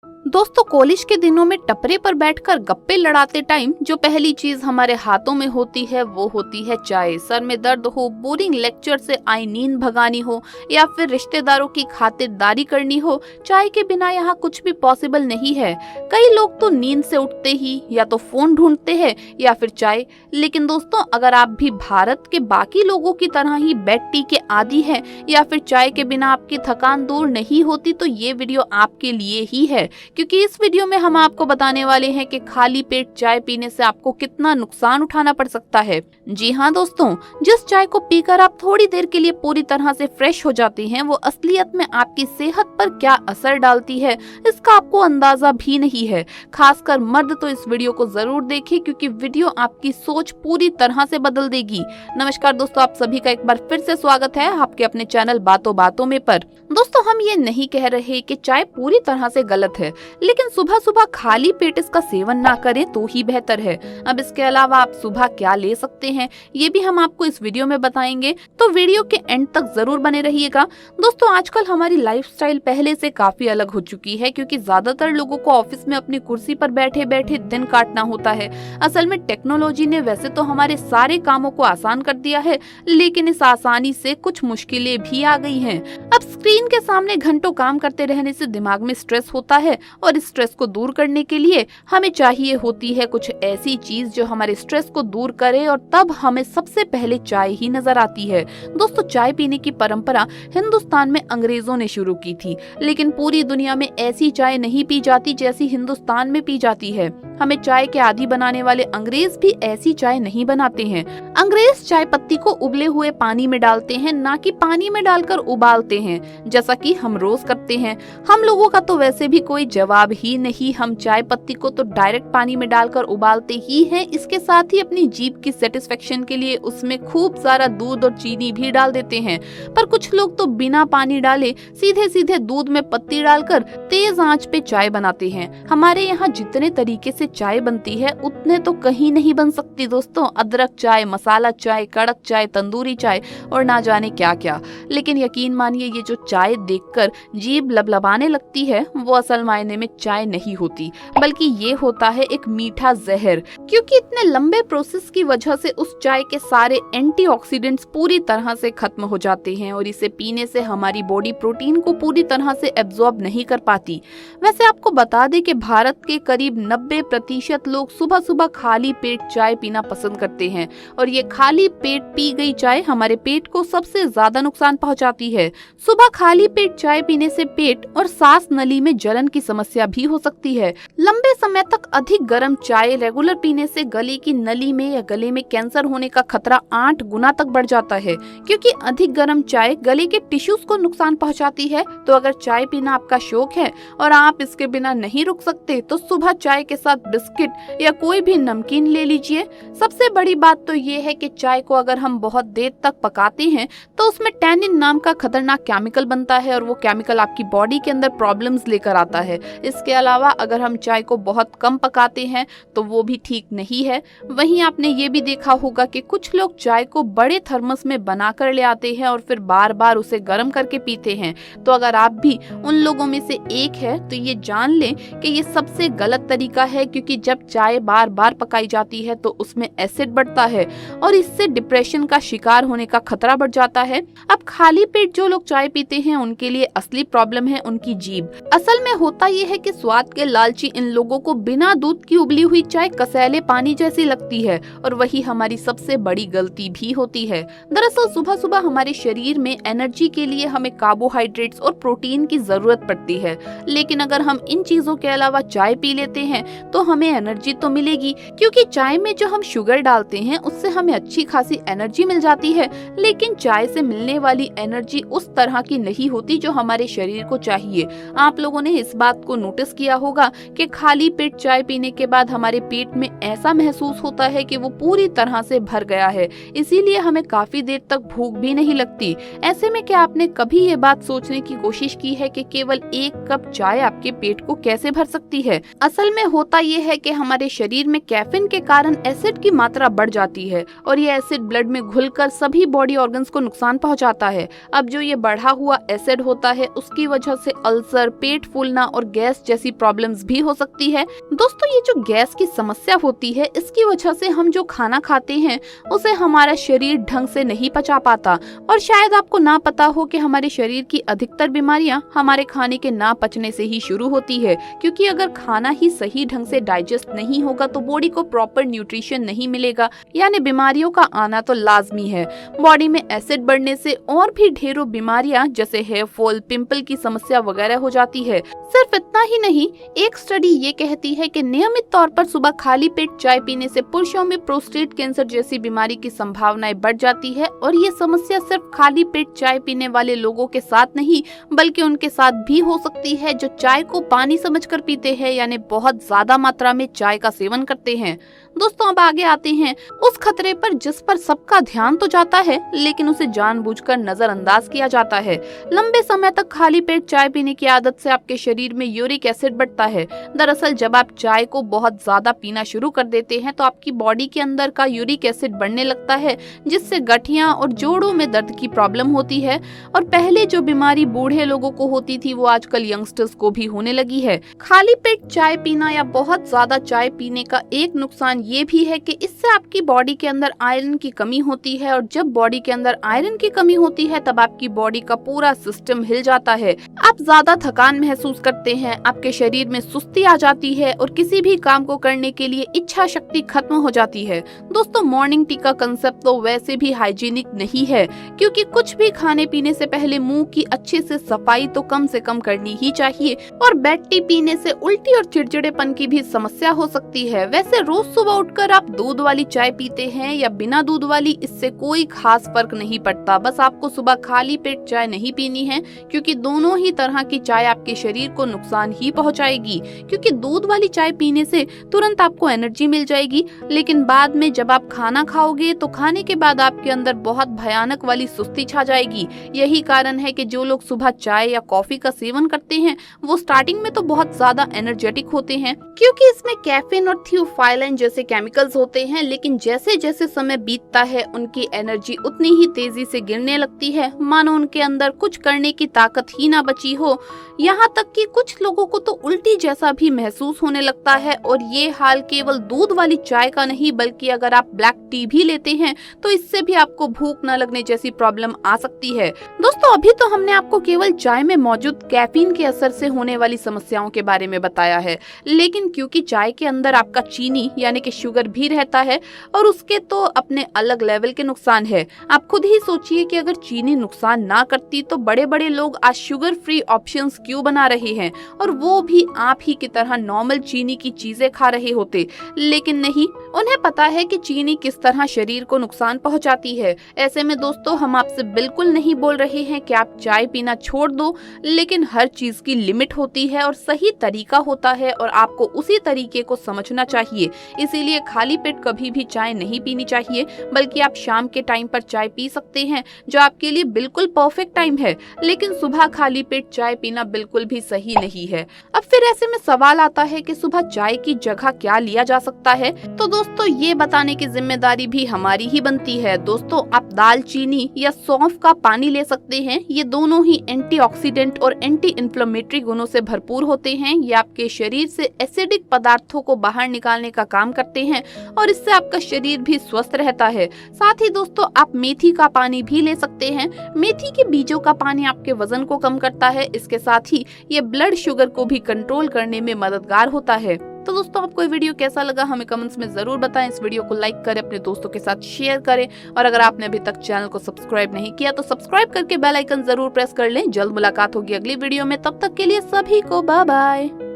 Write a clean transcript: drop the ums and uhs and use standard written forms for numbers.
दोस्तों, कॉलेज के दिनों में टपरे पर बैठकर गप्पे लड़ाते टाइम जो पहली चीज हमारे हाथों में होती है वो होती है चाय। सर में दर्द हो, बोरिंग लेक्चर से आई नींद भगानी हो या फिर रिश्तेदारों की खातिरदारी करनी हो, चाय के बिना यहाँ कुछ भी पॉसिबल नहीं है। कई लोग तो नींद से उठते ही या तो फोन ढूंढते हैं या फिर चाय। लेकिन दोस्तों, अगर आप भी भारत के बाकी लोगों की तरह ही बेड टी के आदी हैं या फिर चाय के बिना आपकी थकान दूर नहीं होती, तो ये वीडियो आपके लिए ही है। क्योंकि इस वीडियो में हम आपको बताने वाले हैं कि खाली पेट चाय पीने से आपको कितना नुकसान उठाना पड़ सकता है। जी हाँ दोस्तों, जिस चाय को पीकर आप थोड़ी देर के लिए पूरी तरह से फ्रेश हो जाते हैं, वो असलियत में आपकी सेहत पर क्या असर डालती है इसका आपको अंदाजा भी नहीं है। खासकर मर्द तो इस वीडियो को जरूर देखें, क्योंकि वीडियो आपकी सोच पूरी तरह से बदल देगी। नमस्कार दोस्तों, आप सभी का एक बार फिर से स्वागत है आपके अपने चैनल बातों बातों में पर। दोस्तों, हम ये नहीं कह रहे कि चाय पूरी तरह से गलत है, लेकिन सुबह सुबह खाली पेट इसका सेवन ना करें तो ही बेहतर है। अब इसके अलावा आप सुबह क्या ले सकते हैं ये भी हम आपको इस वीडियो में बताएंगे, तो वीडियो के एंड तक जरूर बने रहिएगा। दोस्तों, आजकल हमारी लाइफस्टाइल पहले से काफी अलग हो चुकी है, क्योंकि ज्यादातर लोगों को ऑफिस में अपनी कुर्सी पर बैठे बैठे दिन काटना होता है। असल में टेक्नोलॉजी ने वैसे तो हमारे सारे कामों को आसान कर दिया है, लेकिन इस आसानी से कुछ मुश्किलें भी आ गई हैं। अब स्क्रीन के सामने घंटों काम करते रहने से दिमाग में स्ट्रेस होता है, और इस स्ट्रेस को दूर करने के लिए हमें चाहिए होती है कुछ ऐसी चीज जो हमारे स्ट्रेस को दूर करे, और तब हमें सबसे पहले चाय ही नजर आती है। दोस्तों, चाय पीने की परंपरा हिंदुस्तान में अंग्रेजों ने शुरू की थी, लेकिन पूरी दुनिया में ऐसी चाय नहीं पी जाती जैसी हिंदुस्तान में पी जाती है। हमें चाय के आदी बनाने वाले अंग्रेज भी ऐसी चाय नहीं बनाते हैं। अंग्रेज चाय पत्ती को उबले हुए पानी में डालते हैं, ना कि पानी में डालकर उबालते हैं जैसा कि हम रोज करते हैं। हम लोगों का तो वैसे भी कोई जवाब ही नहीं। हम चाय पत्ती को तो डायरेक्ट पानी में डालकर उबालते ही हैं। इसके साथ ही अपनी जीभ की सेटिस्फेक्शन के लिए उसमें खूब सारा दूध और चीनी भी डाल देते हैं। पर कुछ लोग तो बिना पानी डाले सीधे सीधे दूध में पत्ती डालकर तेज आंच पे चाय बनाते हैं। हमारे यहाँ जितने तरीके से चाय बनती है उतने तो कहीं नहीं बन सकती दोस्तों। अदरक चाय, मसाला चाय, कड़क चाय, तंदूरी चाय और ना जाने क्या क्या। लेकिन यकीन मानिए, ये जो चाय देखकर जीभ लबलबाने लगती है वो असल मायने में चाय नहीं होती, बल्कि ये होता है एक मीठा जहर। क्योंकि इतने लंबे प्रोसेस की वजह से उस चाय के सारे एंटीऑक्सीडेंट्स पूरी तरह से खत्म हो जाते हैं, और इसे पीने से हमारी बॉडी प्रोटीन को पूरी तरह से एब्जॉर्ब नहीं कर पाती। वैसे आपको बता दें कि भारत के करीब 90% लोग सुबह सुबह खाली पेट चाय पीना पसंद करते हैं, और ये खाली पेट पी गई चाय हमारे पेट को सबसे ज्यादा नुकसान पहुंचाती है। सुबह खाली पेट चाय पीने से पेट और सांस नली में जलन की समस्या भी हो सकती है। लंबे समय तक अधिक गर्म चाय रेगुलर पीने से गले की नली में या गले में कैंसर होने का खतरा 8 गुना तक बढ़ जाता है, क्योंकि अधिक गर्म चाय गले के टिश्यूज को नुकसान पहुंचाती है। तो अगर चाय पीना आपका शौक है और आप इसके बिना नहीं रुक सकते, तो सुबह चाय के साथ बिस्किट या कोई भी नमकीन ले लीजिए। सबसे बड़ी बात तो ये है कि चाय को अगर हम बहुत देर तक पकाते हैं तो उसमें टैनिन नाम का खतरनाक केमिकल बनता है, और वो केमिकल आपकी बॉडी के अंदर प्रॉब्लम्स लेकर आता है। इसके अलावा अगर हम चाय को बहुत कम पकाते हैं तो वो भी ठीक नहीं है। वहीं आपने ये भी देखा होगा कि कुछ लोग चाय को बड़े थर्मस में बनाकर ले आते हैं और फिर बार बार उसे गर्म करके पीते हैं। तो अगर आप भी उन लोगों में से एक है तो ये जान लें कि ये सबसे गलत तरीका है, क्योंकि जब चाय बार बार पकाई जाती है तो उसमें एसिड बढ़ता है, और इससे डिप्रेशन का शिकार होने का खतरा बढ़ जाता है। अब खाली पेट जो लोग चाय पीते हैं उनके लिए असली प्रॉब्लम है उनकी जीभ। असल में होता यह है कि स्वाद के लालची इन लोगों को बिना दूध की उबली हुई चाय कसैले पानी जैसी लगती है, और वही हमारी सबसे बड़ी गलती भी होती है। दरअसल सुबह सुबह हमारे शरीर में एनर्जी के लिए हमें कार्बोहाइड्रेट्स और प्रोटीन की जरूरत पड़ती है, लेकिन अगर हम इन चीजों के अलावा चाय पी लेते हैं तो हमें एनर्जी तो मिलेगी, क्योंकि चाय में जो हम शुगर डालते हैं उससे हमें अच्छी खासी एनर्जी मिल जाती है। लेकिन चाय से मिलने वाली एनर्जी उस तरह की नहीं होती जो हमारे शरीर को चाहिए। आप लोगों ने इस बात को नोटिस किया होगा कि खाली पेट चाय पीने के बाद हमारे पेट में ऐसा महसूस होता है कि वो पूरी तरह से भर गया है, इसीलिए हमें काफी देर तक भूख भी नहीं लगती। ऐसे में क्या आपने कभी ये बात सोचने की कोशिश की है कि केवल एक कप चाय आपके पेट को कैसे भर सकती है? असल में होता ये है कि हमारे शरीर में कैफीन के कारण एसिड की मात्रा बढ़ जाती है, और ये एसिड ब्लड में घुलकर सभी बॉडी ऑर्गन्स को नुकसान पहुंचाता है। अब जो ये बढ़ा हुआ एसिड होता है उसकी वजह से अल्सर, पेट फूलना और गैस जैसी प्रॉब्लम्स भी हो सकती है। दोस्तों, ये जो गैस की समस्या होती है इसकी वजह से हम जो खाना खाते हैं उसे हमारा शरीर ढंग से नहीं पचा पाता। और शायद आपको ना पता हो कि हमारे शरीर की अधिकतर बीमारियां हमारे खाने के ना पचने से ही शुरू होती है, क्योंकि अगर खाना ही सही ढंग से डाइजेस्ट नहीं होगा तो बॉडी को प्रॉपर न्यूट्रिशन नहीं मिलेगा, यानी बीमारियों का आना तो लाजमी है। बॉडी में एसिड बढ़ने से और भी ढेरों बीमारियां जैसे हेयर फॉल, पिंपल की समस्या वगैरह हो जाती है। सिर्फ इतना ही नहीं, एक स्टडी ये कहती है कि नियमित तौर पर सुबह खाली पेट चाय पीने से पुरुषों में प्रोस्टेट कैंसर जैसी बीमारी की संभावनाएं बढ़ जाती है। और ये समस्या सिर्फ खाली पेट चाय पीने वाले लोगों के साथ नहीं बल्कि उनके साथ भी हो सकती है जो चाय को पानी समझकर पीते हैं, यानी बहुत ज्यादा मात्रा में चाय का सेवन करते हैं। दोस्तों, अब आगे आते हैं उस खतरे पर जिस पर सबका ध्यान तो जाता है लेकिन उसे जानबूझकर नजरअंदाज किया जाता है। लंबे समय तक खाली पेट चाय पीने की आदत से आपके शरीर में यूरिक एसिड बढ़ता है। दरअसल जब आप चाय को बहुत ज्यादा पीना शुरू कर देते हैं तो आपकी बॉडी के अंदर का यूरिक एसिड बढ़ने लगता है, जिससे गठिया और जोड़ों में दर्द की प्रॉब्लम होती है। और पहले जो बीमारी बूढ़े लोगों को होती थी वो आजकल यंगस्टर्स को भी होने लगी है। खाली पेट चाय पीना या बहुत ज्यादा चाय पीने का एक नुकसान ये भी है कि इससे आपकी बॉडी के अंदर आयरन की कमी होती है, और जब बॉडी के अंदर आयरन की कमी होती है तब आपकी बॉडी का पूरा सिस्टम हिल जाता है। आप ज्यादा थकान महसूस करते हैं, आपके शरीर में सुस्ती आ जाती है और किसी भी काम को करने के लिए इच्छा शक्ति खत्म हो जाती है। दोस्तों, मॉर्निंग टी का कंसेप्ट तो वैसे भी हाइजीनिक नहीं है, क्योंकि कुछ भी खाने पीने से पहले मुंह की अच्छे से सफाई तो कम से कम करनी ही चाहिए। और बेड टी पीने से उल्टी और चिड़चिड़ेपन की भी समस्या हो सकती है। वैसे रोज सुबह उठकर आप दूध वाली चाय पीते हैं या बिना दूध वाली, इससे कोई खास फर्क नहीं पड़ता। बस आपको सुबह खाली पेट चाय नहीं पीनी है, क्योंकि दोनों ही तरह की चाय आपके शरीर को नुकसान ही पहुंचाएगी। क्योंकि दूध वाली चाय पीने से तुरंत आपको एनर्जी मिल जाएगी, लेकिन बाद में जब आप खाना खाओगे तो खाने के बाद आपके अंदर बहुत भयानक वाली सुस्ती छा जाएगी। यही कारण है कि जो लोग सुबह चाय या कॉफी का सेवन करते हैं वो स्टार्टिंग में तो बहुत ज्यादा एनर्जेटिक होते हैं, क्योंकि इसमें कैफीन और थियोफाइलिन जैसे केमिकल्स होते हैं। लेकिन जैसे जैसे समय बीतता है उनकी एनर्जी उतनी ही तेजी से गिरने लगती है, मानो उनके अंदर कुछ करने की ताकत ही ना बची हो। यहाँ तक कि कुछ लोगों को तो उल्टी जैसा भी महसूस होने लगता है। और ये हाल केवल दूध वाली चाय का नहीं, बल्कि अगर आप ब्लैक टी भी लेते हैं तो इससे भी आपको भूख न लगने जैसी प्रॉब्लम आ सकती है। दोस्तों, अभी तो हमने आपको केवल चाय में मौजूद कैफीन के असर से होने वाली समस्याओं के बारे में बताया है, लेकिन क्योंकि चाय के अंदर आपका चीनी यानी कि शुगर भी रहता है और उसके तो अपने अलग लेवल के नुकसान है। आप खुद ही सोचिए कि अगर चीनी नुकसान ना करती तो बड़े बड़े लोग आज शुगर फ्री ऑप्शंस क्यों बना रहे हैं, और वो भी आप ही की तरह नॉर्मल चीनी की चीजें खा रहे होते। लेकिन नहीं, उन्हें पता है कि चीनी किस तरह शरीर को नुकसान पहुंचाती है। ऐसे में दोस्तों, हम आपसे बिल्कुल नहीं बोल रहे हैं कि आप चाय पीना छोड़ दो, लेकिन हर चीज की लिमिट होती है और सही तरीका होता है और आपको उसी तरीके को समझना चाहिए। इसीलिए खाली पेट कभी भी चाय नहीं पीनी चाहिए, बल्कि आप शाम के टाइम पर चाय पी सकते हैं जो आपके लिए बिल्कुल परफेक्ट टाइम है। लेकिन सुबह खाली पेट चाय पीना बिल्कुल भी सही नहीं है। अब फिर ऐसे में सवाल आता है कि सुबह चाय की जगह क्या लिया जा सकता है। तो दोस्तों, ये बताने की जिम्मेदारी भी हमारी ही बनती है। दोस्तों, आप दालचीनी या सौंफ का पानी ले सकते हैं। ये दोनों ही एंटीऑक्सीडेंट और एंटी इन्फ्लेमेटरी गुणों से भरपूर होते हैं। ये आपके शरीर से एसिडिक पदार्थों को बाहर निकालने का काम करते हैं और इससे आपका शरीर भी स्वस्थ रहता है। साथ ही दोस्तों, आप मेथी का पानी भी ले सकते हैं। मेथी के बीजों का पानी आपके वजन को कम करता है। इसके साथ ही ये ब्लड शुगर को भी कंट्रोल करने में मददगार होता है। तो दोस्तों, आपको ये वीडियो कैसा लगा हमें कमेंट्स में जरूर बताएं। इस वीडियो को लाइक करें, अपने दोस्तों के साथ शेयर करें, और अगर आपने अभी तक चैनल को सब्सक्राइब नहीं किया तो सब्सक्राइब करके बेल आइकन जरूर प्रेस कर लें। जल्द मुलाकात होगी अगली वीडियो में, तब तक के लिए सभी को बाय बाय।